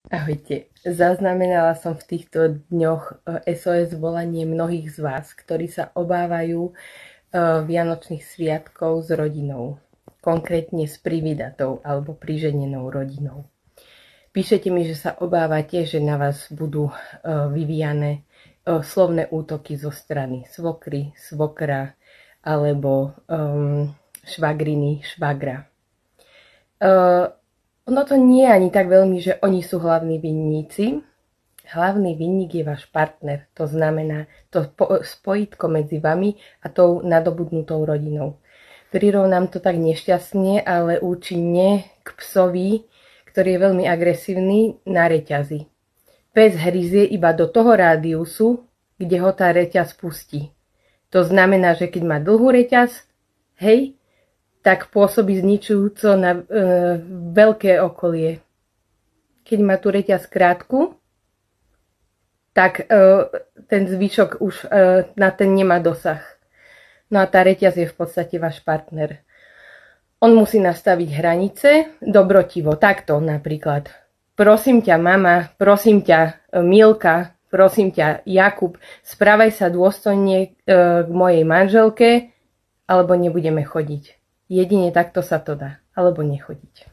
Ahojte, zaznamenala som v týchto dňoch SOS volanie mnohých z vás, ktorí sa obávajú vianočných sviatkov s rodinou, konkrétne s privydatou alebo priženenou rodinou. Píšete mi, že sa obávate, že na vás budú vyvíjane slovné útoky zo strany svokry, svokra alebo švagriny, švagra. Ono to nie je ani tak veľmi, že oni sú hlavní vinníci. Hlavný vinník je váš partner. To znamená to spojitko medzi vami a tou nadobudnutou rodinou. Prirovnám to tak nešťastne, ale účinne k psovi, ktorý je veľmi agresívny, na reťazi. Pes hryzie iba do toho rádiusu, kde ho tá reťaz pustí. To znamená, že keď má dlhú reťaz, hej, tak pôsobí zničujúco na veľké okolie. Keď má tú reťaz krátku, tak ten zvyšok už na ten nemá dosah. No a tá reťaz je v podstate váš partner. On musí nastaviť hranice dobrotivo. Takto napríklad. Prosím ťa mama, prosím ťa Milka, prosím ťa Jakub, správaj sa dôstojne k mojej manželke, alebo nebudeme chodiť. Jedine takto sa to dá, alebo nechodiť.